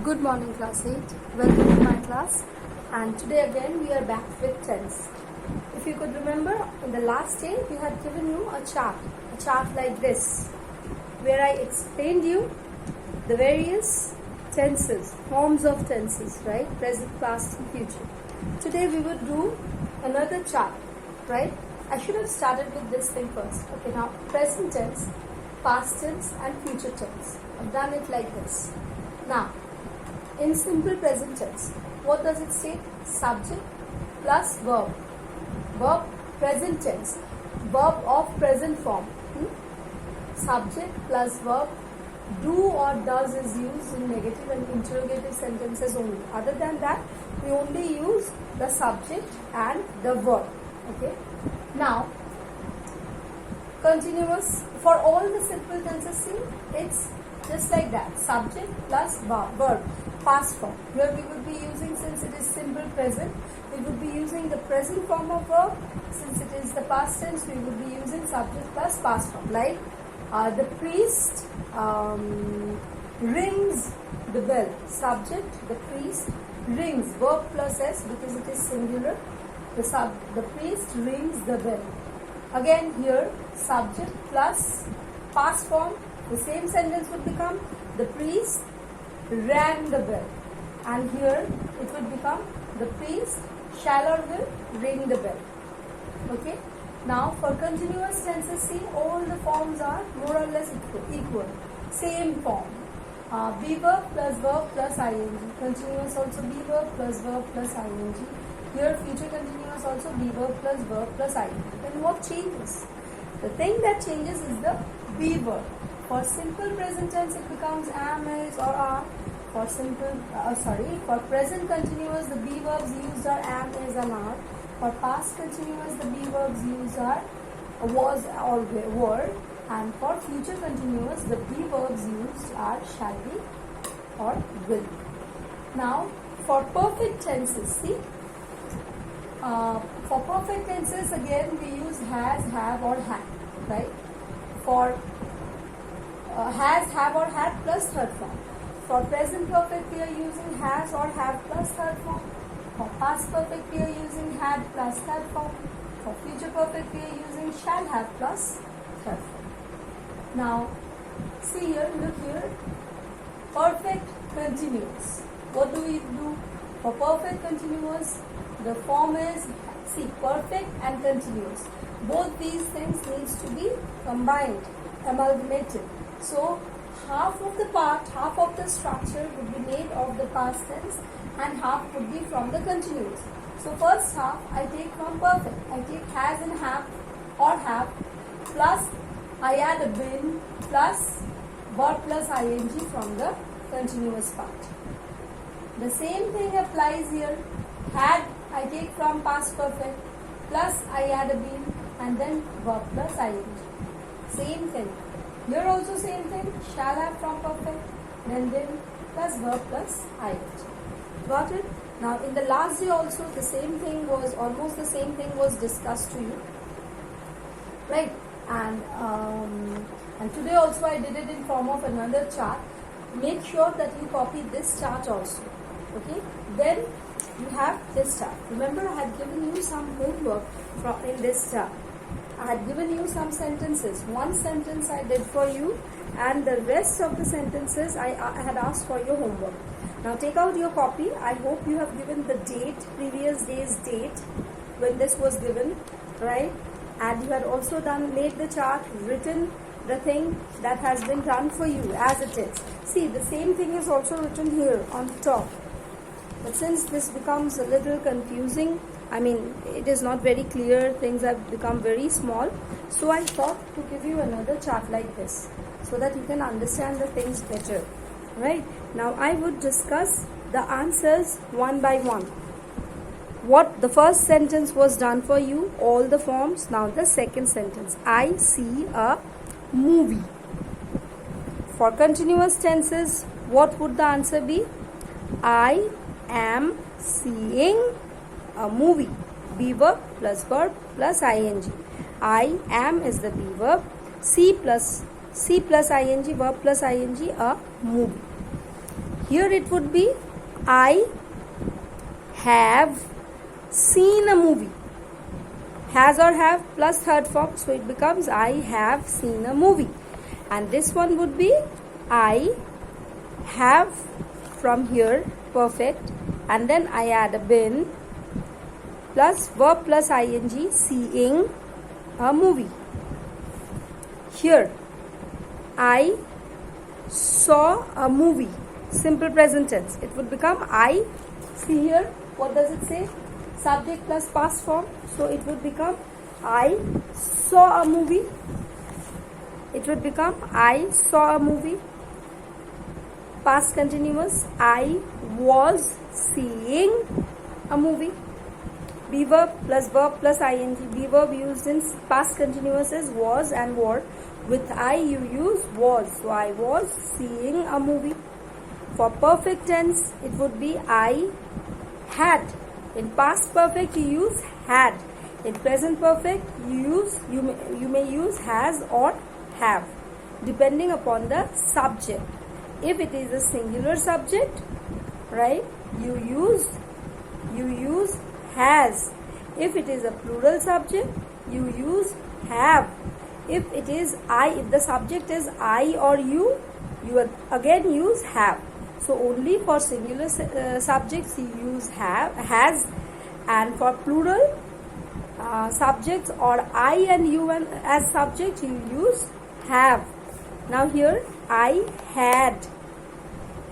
Good morning, class 8. Welcome to my class. And today again we are back with tense. If you could remember, in the last day we had given you a chart like this, where I explained you the various tenses, forms of tenses, right? Present, past and future. Today we would do another chart, right? I should have started with this thing first. Okay, now present tense, past tense and future tense. I've done it like this. Now, in simple present tense, what does it say? Subject plus verb. Verb, present tense. Verb of present form. Subject plus verb. Do or does is used in negative and interrogative sentences only. Other than that, we only use the subject and the verb. Okay. Now, continuous. For all the simple tenses, see, it's just like that. Subject plus verb. Past form. Here we would be using, since it is simple present, we would be using the present form of verb. Since it is the past tense, we would be using subject plus past form. Like the priest rings the bell. Subject, the priest rings. Verb plus s because it is singular. The priest rings the bell. Again here, subject plus past form. The same sentence would become the priest rang the bell, and here it would become the priest shall or will ring the bell. Okay. Now for continuous tenses, see, all the forms are more or less equal. Same form. Be verb plus ing. Continuous also be verb plus ing. Here future continuous also be verb plus ing. Then what changes? The thing that changes is the be verb. For simple present tense, it becomes am, is, or are. For for present continuous, the be verbs used are am, is, and are. For past continuous, the be verbs used are was or were. And for future continuous, the be verbs used are shall be or will. Now, for perfect tenses, see. For perfect tenses, again we use has, have, or had, right? For has, have, or had plus third form. For present perfect, we are using has or have plus third form. For past perfect, we are using had plus third form. For future perfect, we are using shall have plus third form. Now, see here, look here. Perfect continuous. What do we do? For perfect continuous, the form is, see, perfect and continuous. Both these things needs to be combined, amalgamated. So, half of the part, half of the structure would be made of the past tense and half would be from the continuous. So, first half I take from perfect. I take has and have or have plus I add a been plus verb plus ing from the continuous part. The same thing applies here. Had I take from past perfect plus I add a been and then verb plus ing. Same thing. Here also same thing, shall have from perfect, then plus verb plus ing. Got it? Now in the last day also the same thing was, almost the same thing was discussed to you. Right? And today also I did it in form of another chart. Make sure that you copy this chart also. Okay? Then you have this chart. Remember, I had given you some homework in this chart. I had given you some sentences. One sentence I did for you, and the rest of the sentences I had asked for your homework. Now take out your copy. I hope you have given the date, previous day's date when this was given, right? And you had also made the chart, written the thing that has been done for you as it is. See, the same thing is also written here on the top. But since this becomes a little confusing, I mean, it is not very clear, things have become very small. So I thought to give you another chart like this, so that you can understand the things better. Right? Now I would discuss the answers one by one. What the first sentence was done for you, all the forms. Now the second sentence, I see a movie. For continuous tenses, what would the answer be? I am seeing a movie. Be verb plus ing. I am is the be verb. See plus ing, verb plus ing, a movie. Here it would be I have seen a movie. Has or have plus third form, so it becomes I have seen a movie. And this one would be I have from here perfect, and then I add a been plus verb plus ing, seeing a movie. Here I saw a movie, simple present tense. It would become I. See here, what does it say? Subject plus past form, so it would become I saw a movie. It would become I saw a movie. Past continuous, I was seeing a movie. Be verb plus ing. Be verb used in past continuous is was and were. With I you use was. So I was seeing a movie. For perfect tense, it would be I had. In past perfect you use had. In present perfect you may use has or have, depending upon the subject. If it is a singular subject, right, you use has. If it is a plural subject, you use have. If it is if the subject is I or you again use have. So only for singular subjects you use has, and for plural subjects or I and you as subject you use have. Now here I had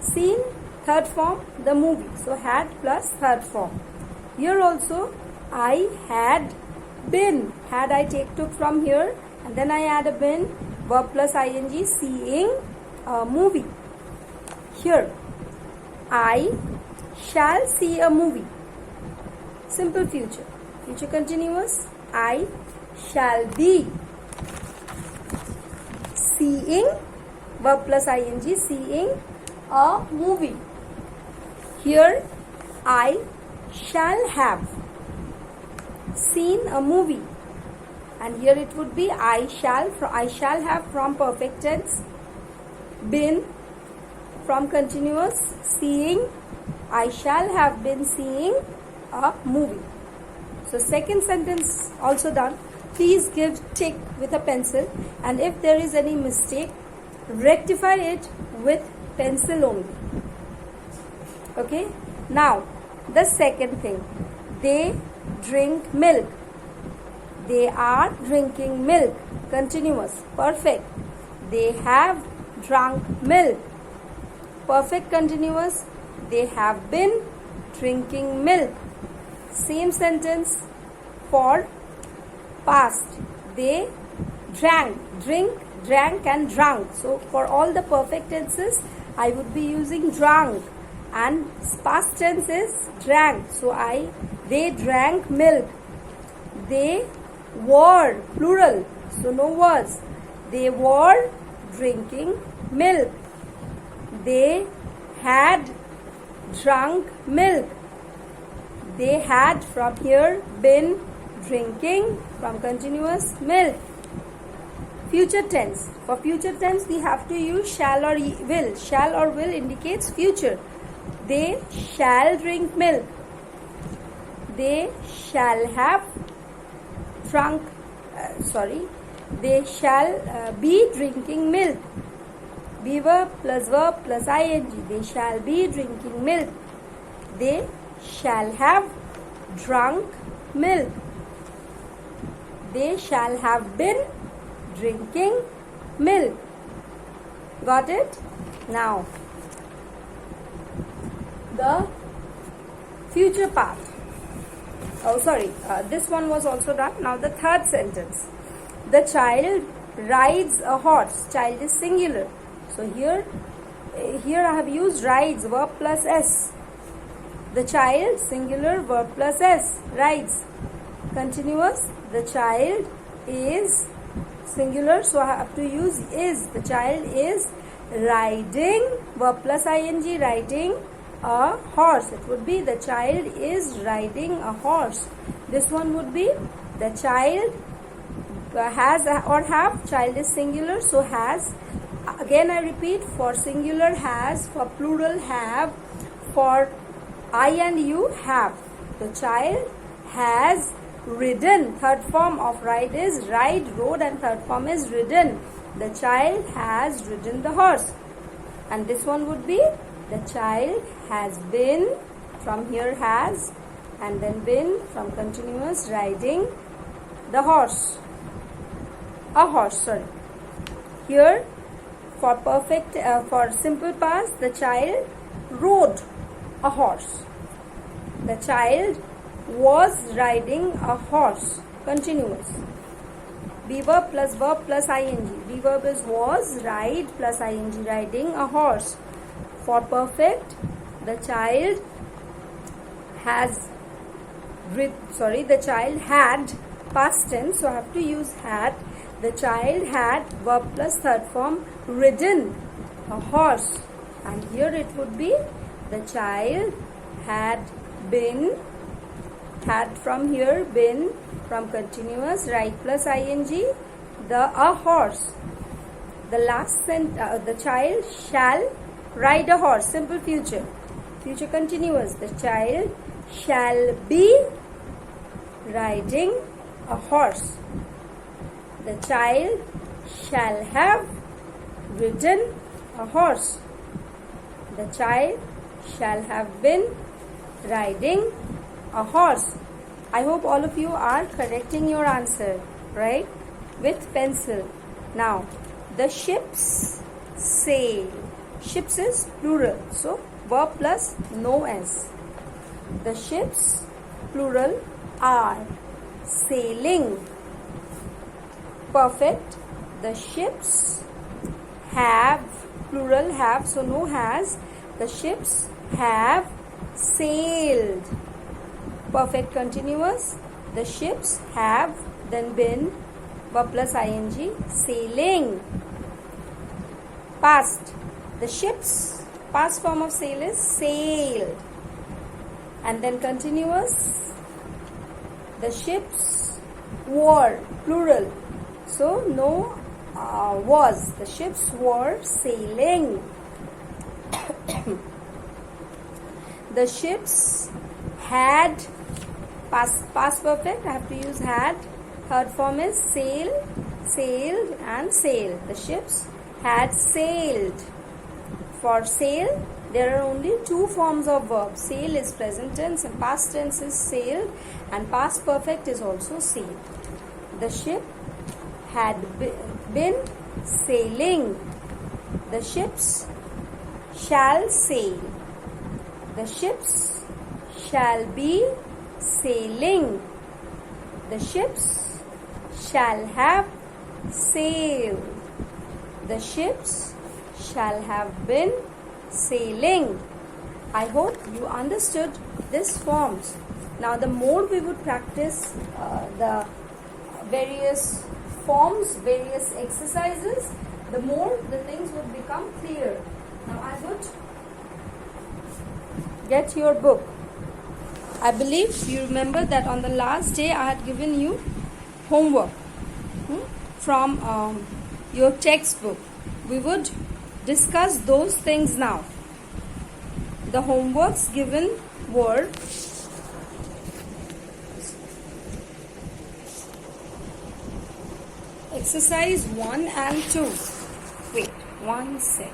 seen, third form, the movie. So had plus third form. Here also I had been. Had I took from here, and then I add a been, verb plus ing, seeing a movie. Here I shall see a movie. Simple future. Future continuous. I shall be seeing, verb plus ing, seeing a movie. Here I shall have seen a movie. And here it would be I shall have from perfect tense, been from continuous, seeing, I shall have been seeing a movie. So second sentence also done. Please give tick with a pencil, and if there is any mistake, rectify it with pencil only. Okay. Now the second thing, they drink milk. They are drinking milk. Continuous. Perfect. They have drunk milk. Perfect continuous. They have been drinking milk. Same sentence for past. They drank. Drink, drank and drunk. So for all the perfect tenses, I would be using drunk. And past tense is drank. So they drank milk. They were, plural, so no was. They were drinking milk. They had drunk milk. They had from here been drinking from continuous milk. Future tense. For future tense we have to use shall or will. Shall or will indicates future. They shall drink milk. They shall have they shall be drinking milk. Be verb plus ing. They shall be drinking milk. They shall have drunk milk. They shall have been drinking milk. Got it? Now the future part. Oh, sorry. This one was also done. Now the third sentence. The child rides a horse. Child is singular. So here I have used rides, verb plus s. The child, singular, verb plus s. Rides. Continuous. The child is singular. So I have to use is. The child is riding, verb plus ing, riding a horse. It would be the child is riding a horse. This one would be the child has or have. Child is singular, so has. Again I repeat, for singular has, for plural have, for I and you have. The child has ridden. Third form of ride is ride, rode, and third form is ridden. The child has ridden the horse. And this one would be the child has been, from here has, and then been from continuous, riding the horse. A horse, sorry. Here for perfect, for simple past, the child rode a horse. The child was riding a horse. Continuous. Be verb plus ing. Be verb is was, ride plus ing, riding a horse. For perfect, the child has the child had, past tense, so I have to use had. The child had, verb plus third form, ridden a horse. And here it would be the child had been, had from here, been from continuous, ride plus ing, a horse. The last sentence, the child shall ride a horse, simple future. Future continuous, the child shall be riding a horse. The child shall have ridden a horse. The child shall have been riding a horse. I hope all of you are correcting your answer, right? With pencil. Now, the ships sail. Ships is plural, so verb plus no s. The ships, plural, are sailing. Perfect. The ships have, plural have, so no has. The ships have sailed. Perfect continuous. The ships have, then been, verb plus ing, sailing. Past. The ships, past form of sail is sailed. And then continuous. The ships were, plural. So no was. The ships were sailing. The ships had, past perfect, I have to use had. Third form is sail, sailed, and sail. The ships had sailed. For sail, there are only two forms of verb. Sail is present tense and past tense is sailed, and past perfect is also sailed. The ship had been sailing. The ships shall sail. The ships shall be sailing. The ships shall have sailed. The ships shall have been sailing. I hope you understood these forms. Now the more we would practice the various forms, various exercises, the more the things would become clear. Now I would get your book. I believe you remember that on the last day I had given you homework from your textbook. We would discuss those things now. The homeworks given were exercise 1 and 2. Wait, 1 second.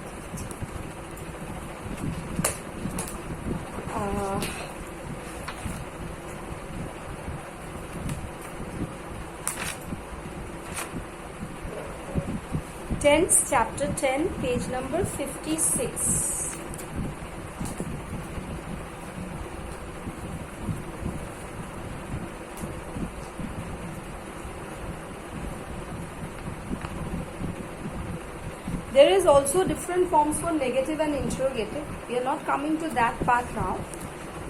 Tense, chapter 10, page number 56. There is also different forms for negative and interrogative. We are not coming to that part now.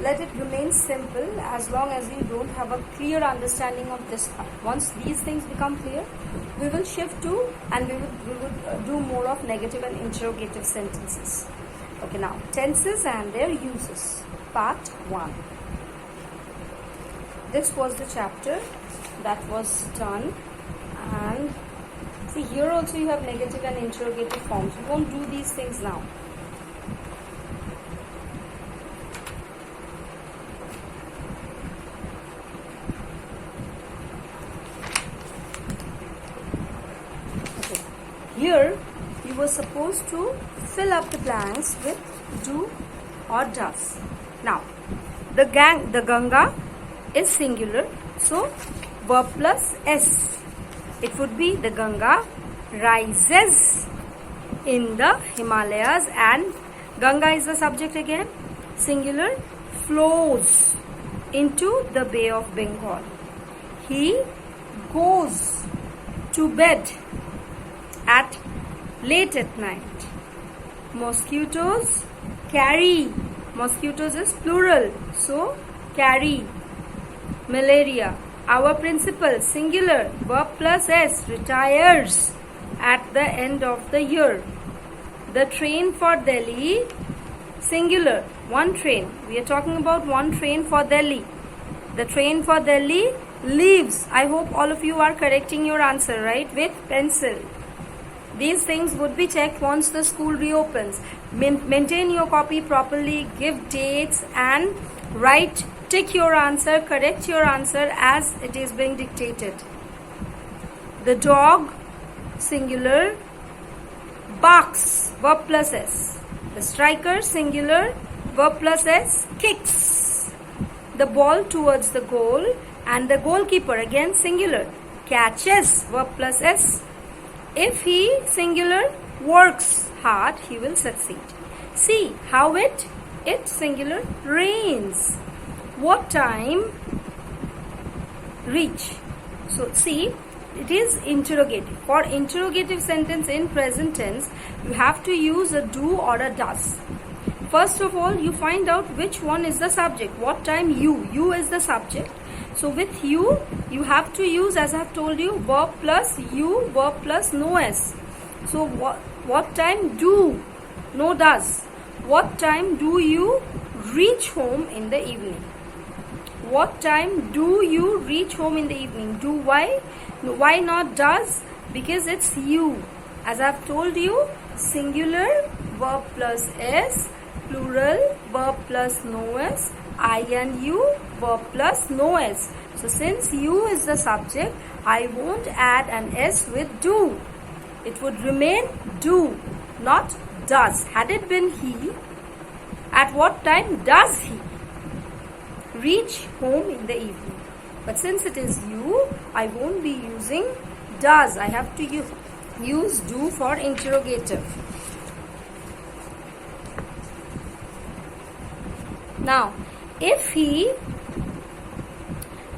Let it remain simple as long as you don't have a clear understanding of this part. Once these things become clear, we will shift to and we would do more of negative and interrogative sentences. Okay, now tenses and their uses. Part 1. This was the chapter that was done, and See, here also you have negative and interrogative forms. We won't do these things now. Okay. Here you were supposed to fill up the blanks with do or does. Now, the Ganga is singular, so verb plus S. It would be the Ganga rises in the Himalayas, and Ganga is the subject again. Singular, flows into the Bay of Bengal. He goes to bed at late at night. Mosquitoes carry. Mosquitoes is plural, so carry. Malaria. Our principal, singular, verb plus S, retires at the end of the year. The train for Delhi, singular, one train. We are talking about one train for Delhi. The train for Delhi leaves. I hope all of you are correcting your answer, right, with pencil. These things would be checked once the school reopens. Maintain your copy properly, give dates, and write, tick your answer, correct your answer as it is being dictated. The dog, singular, barks, verb plus S. The striker, singular, verb plus S, kicks the ball towards the goal, and the goalkeeper, again singular, catches, verb plus S. If he, singular, works hard, he will succeed. See how it singular, rains. What time? Reach. So see, it is interrogative. For interrogative sentence in present tense, you have to use a do or a does. First of all, you find out which one is the subject. What time? You is the subject. So with you have to use, as I have told you, verb plus you, verb plus no S. So what time? Do, no does. What time do you reach home in the evening? What time do you reach home in the evening? Do, why? Why not does? Because it's you. As I have told you, singular, verb plus S, plural, verb plus no S, I and you, verb plus no S. So since you is the subject, I won't add an S with do. It would remain do, not does. Had it been he, at what time does he reach home in the evening? But since it is you, I won't be using does. I have to use do for interrogative. Now, if he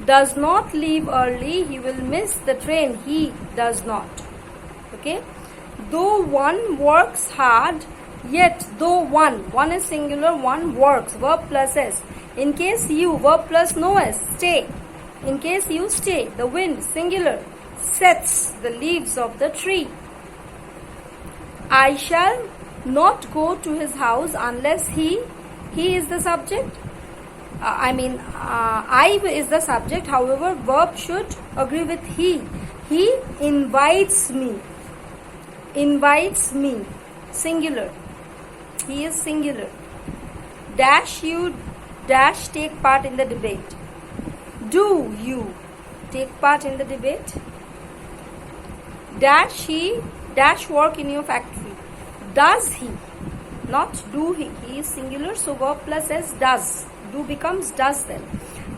does not leave early, he will miss the train. He does not. Okay? Though one works hard, yet though one is singular, one works, verb plus S. In case you, verb plus no S, stay. In case you stay, the wind, singular, sets the leaves of the tree. I shall not go to his house unless he is the subject. I is the subject. However, verb should agree with he. He invites me. Invites me. Singular. He is singular. Dash you, dash take part in the debate. Do you take part in the debate? Dash he, dash work in your factory. Does he? Not do he. He is singular, so verb plus S, does. Do becomes does then.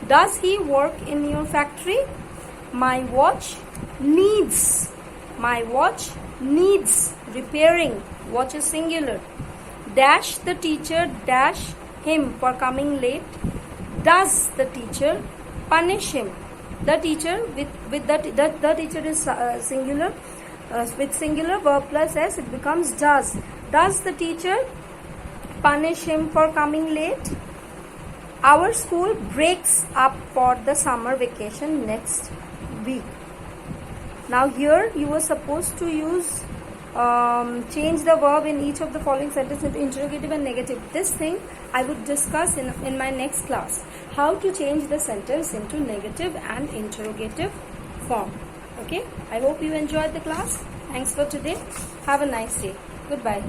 Does he work in your factory? My watch needs. My watch needs repairing. Watch is singular. Dash the teacher, dash him for coming late. Does the teacher punish him? The teacher with the teacher is singular. With singular verb plus S, it becomes does. Does the teacher punish him for coming late? Our school breaks up for the summer vacation next week. Now here you were supposed to use change the verb in each of the following sentences into interrogative and negative. This thing I would discuss in my next class. How to change the sentence into negative and interrogative form. Okay, I hope you enjoyed the class. Thanks for today. Have a nice day. Goodbye.